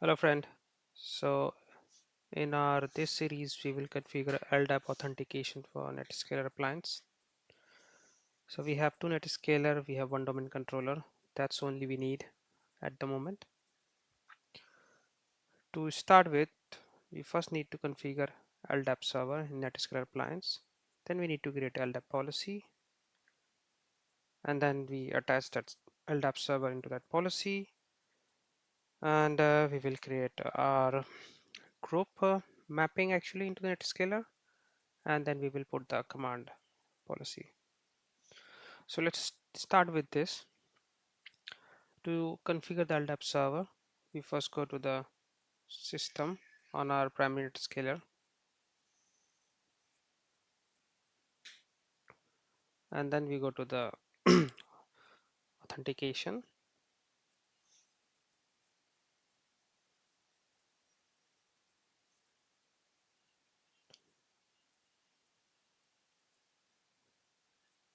Hello friend. So in our this series we will configure LDAP authentication for NetScaler appliance. So we have two NetScaler, we have one domain controller. That's only we need at the moment. To start with, we first need to configure LDAP server in NetScaler appliance. Then we need to create LDAP policy and then we attach that LDAP server into that policy and we will create our group mapping actually into the NetScaler and then we will put the command policy. So let's start with this. To configure the LDAP server, we first go to the system on our primary NetScaler and then we go to the authentication.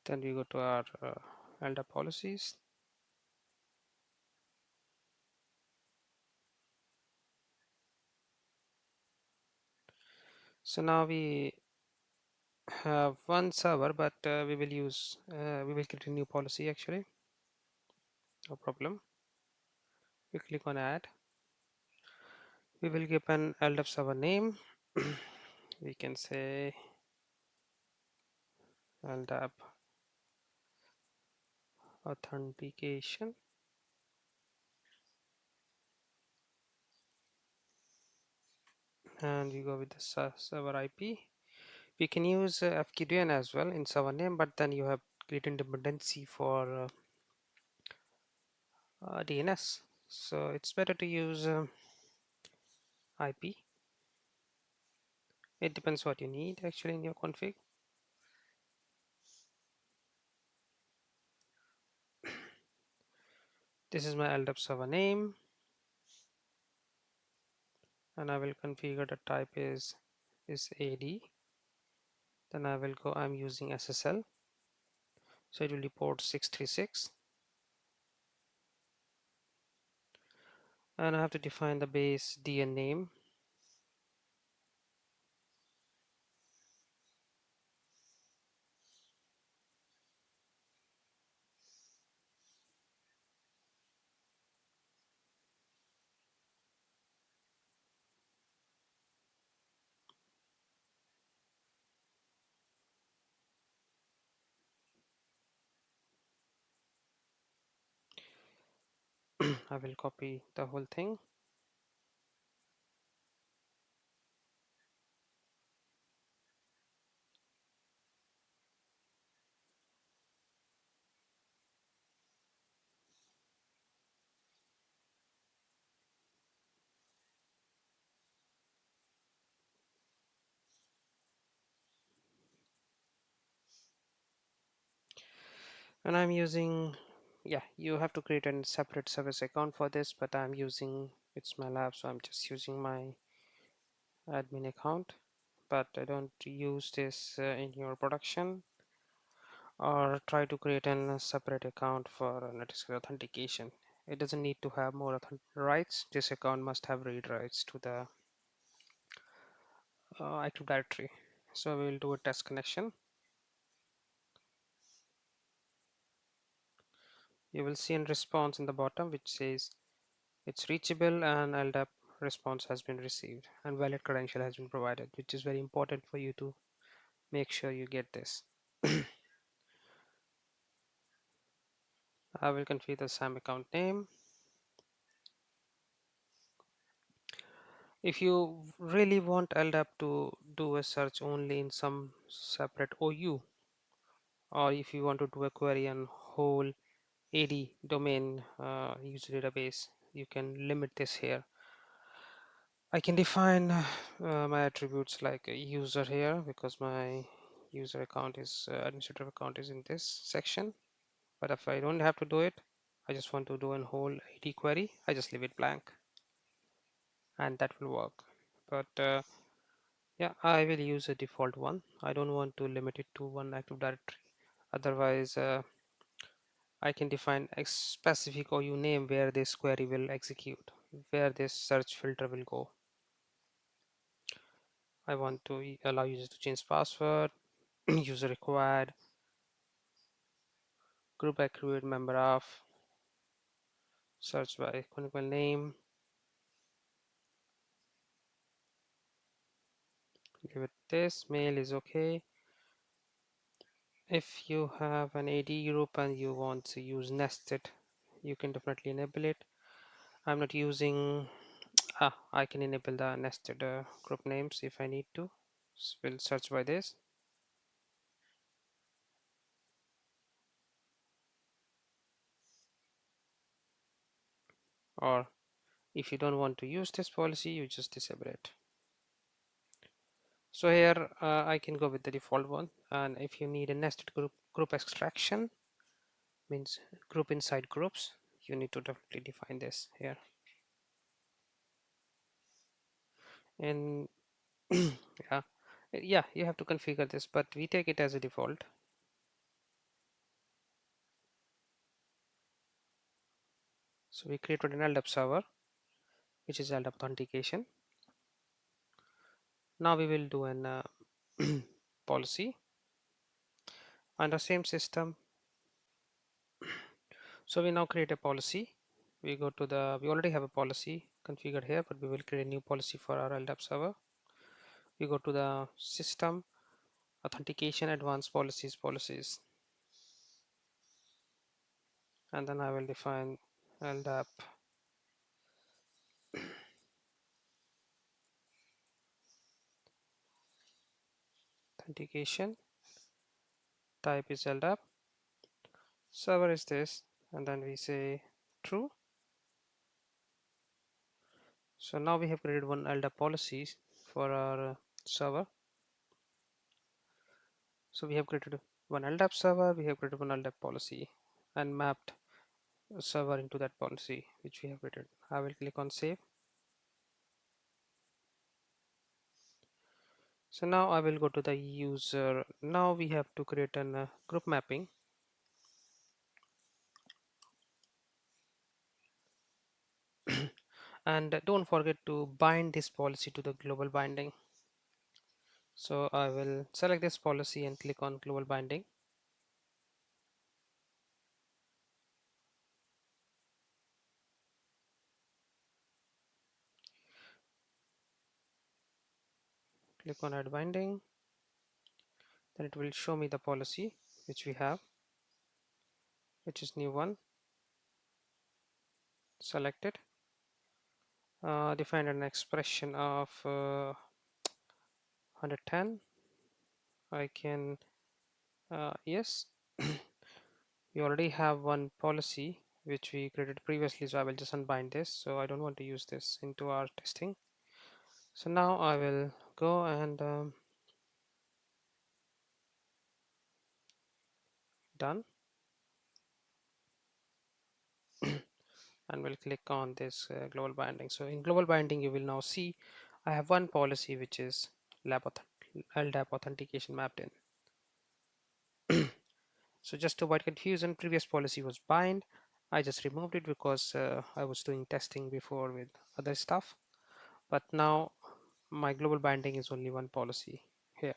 Then we go to our LDAP policies. So now we have one server, but we will create a new policy actually. No problem. We click on add. We will give an LDAP server name. We can say LDAP authentication and we go with the server IP. We can use FQDN as well in server name, but then you have created dependency for DNS. So it's better to use IP. It depends what you need actually in your config. This is my LDAP server name, and I will configure the type is AD. Then I will go. I'm using SSL, so it will report 636, and I have to define the base DN name. I will copy the whole thing. And I'm using, yeah, you have to create a separate service account for this, but I'm using, it's my lab, so I'm just using my admin account. But I don't use this in your production, or try to create a separate account for NetScaler authentication. It doesn't need to have more rights. This account must have read rights to the Active Directory. So we will do a test connection. You will see a response in the bottom which says it's reachable and LDAP response has been received and valid credential has been provided, which is very important for you to make sure you get this. I will configure the SAM account name. If you really want LDAP to do a search only in some separate OU, or if you want to do a query on whole AD domain user database, you can limit this here. I can define my attributes like a user here because my user account is administrative account is in this section. But if I don't have to do it, I just want to do a whole AD query, I just leave it blank and that will work. But yeah, I will use a default one. I don't want to limit it to one Active Directory. Otherwise, I can define a specific OU name where this query will execute. where this search filter will go. I want to allow users to change password, user required, group accrued, member of, search by clinical name, give it this, mail is okay. If you have an AD group and you want to use nested, you can definitely enable it. I'm not using, I can enable the nested group names if I need to. We'll search by this. Or if you don't want to use this policy, you just disable it. So here I can go with the default one, and if you need a nested group extraction, means group inside groups, you need to definitely define this here. And yeah, you have to configure this, but we take it as a default. So we created an LDAP server, which is LDAP authentication. Now we will do an policy under same system. So we now create a policy. We go to we already have a policy configured here, but we will create a new policy for our LDAP server. We go to the system, authentication, advanced policies, and then I will define LDAP authentication, type is LDAP, server is this, and then we say true. So now we have created one LDAP policy for our server. So we have created one LDAP server, we have created one LDAP policy and mapped a server into that policy which we have created. I will click on save. So now I will go to the user. Now we have to create an group mapping. And don't forget to bind this policy to the global binding. So I will select this policy and click on global binding. Click on add binding. Then it will show me the policy which we have, which is new one. Select it. Define an expression of 110. I can, yes, we already have one policy which we created previously, so I will just unbind this. So I don't want to use this into our testing. So now I will go and done, and we'll click on this global binding. So in global binding, you will now see I have one policy which is LDAP authentication mapped in. So just to avoid confusion, previous policy was bind. I just removed it because I was doing testing before with other stuff. But now my global binding is only one policy here,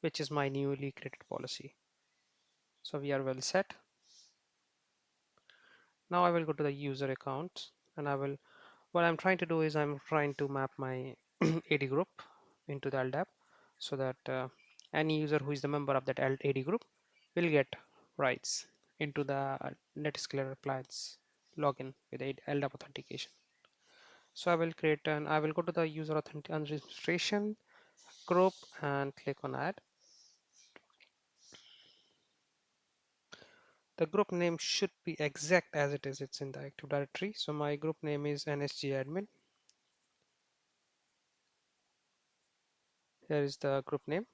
which is my newly created policy. So we are well set. Now I will go to the user account, and what I'm trying to do is I'm trying to map my AD group into the LDAP so that any user who is the member of that AD group will get rights into the NetScaler appliance login with LDAP authentication. So I will go to the user registration group and click on add. The group name should be exact as it is. It's in the Active Directory. So my group name is NSG admin. Here is the group name.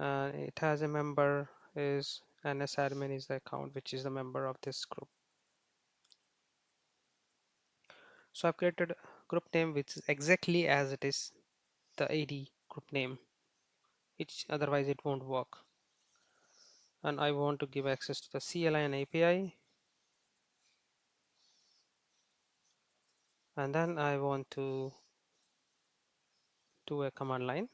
It has a member is NS admin is the account which is the member of this group. So I've created a group name which is exactly as it is the AD group name, which otherwise it won't work. And I want to give access to the CLI and API. and then I want to do a command line.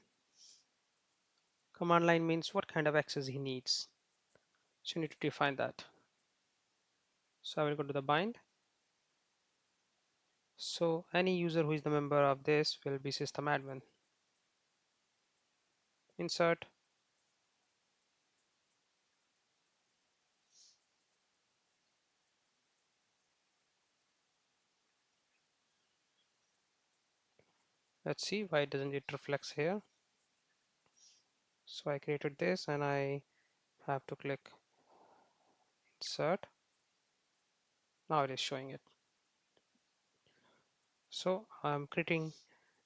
Command line means what kind of access he needs. So you need to define that. So I will go to the bind. So any user who is the member of this will be system admin. Insert. Let's see why doesn't it reflects here. So I created this and I have to click insert. Now it is showing it. So I'm creating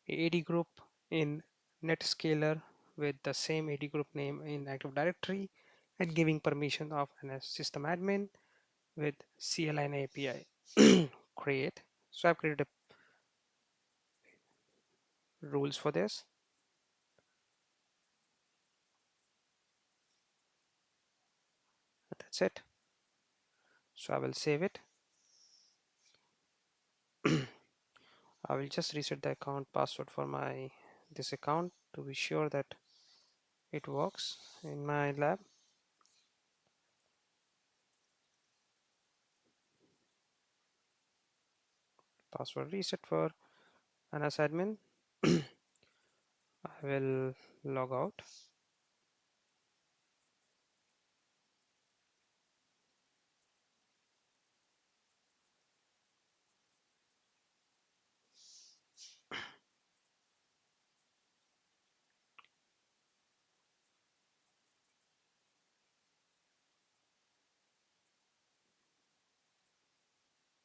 a AD group in NetScaler with the same AD group name in Active Directory and giving permission of an system admin with CLI and API. Create. So I've created rules for this. That's it. So I will save it. I will just reset the account password for this account to be sure that it works in my lab. Password reset for NS admin. I will log out.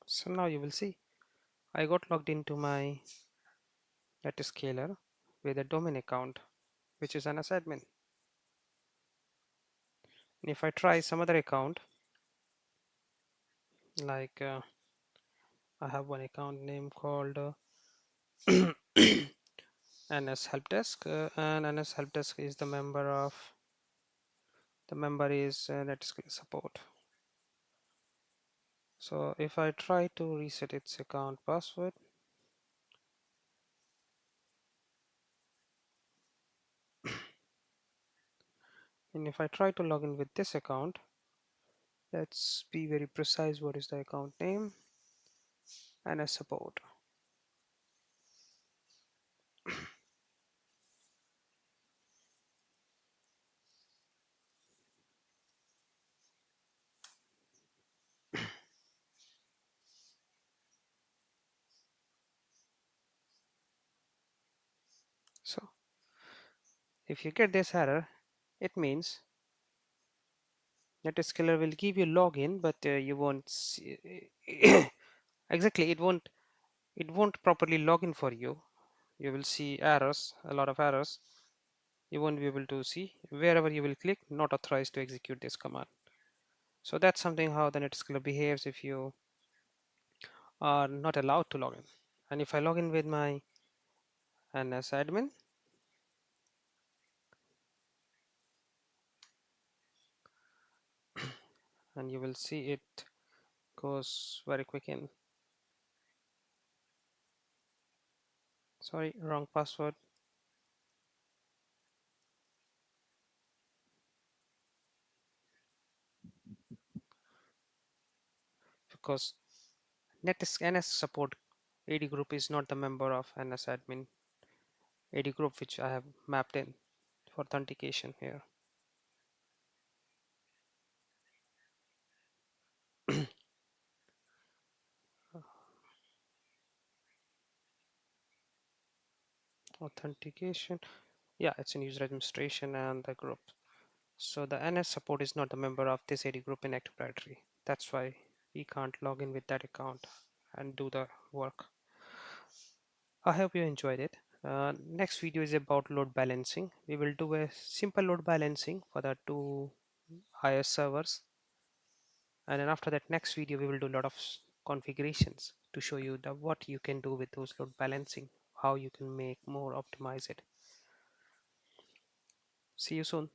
So now you will see I got logged into my NetScaler with a domain account, which is NS admin. And if I try some other account, like I have one account name called NS Helpdesk, and NS Helpdesk is the member is NetScaler support. So if I try to reset its account password, and if I try to log in with this account, let's be very precise. What is the account name? NS support. So if you get this error, it means NetScaler will give you login, but you won't see exactly. It won't properly log in for you. You will see errors, a lot of errors. You won't be able to see wherever you will click. Not authorized to execute this command. So that's something how the NetScaler behaves if you are not allowed to log in. And if I log in with my NS admin, and you will see it goes very quick in. Sorry, wrong password. Because NS support AD group is not the member of NS admin AD group which I have mapped in for authentication here. Authentication, yeah, it's in user administration and the group. So the NS support is not the member of this AD group in Active Directory. That's why we can't log in with that account and do the work. I hope you enjoyed it. Next video is about load balancing. We will do a simple load balancing for the two IS servers, and then after that next video we will do a lot of configurations to show you what you can do with those load balancing, how you can make more optimize it. See you soon.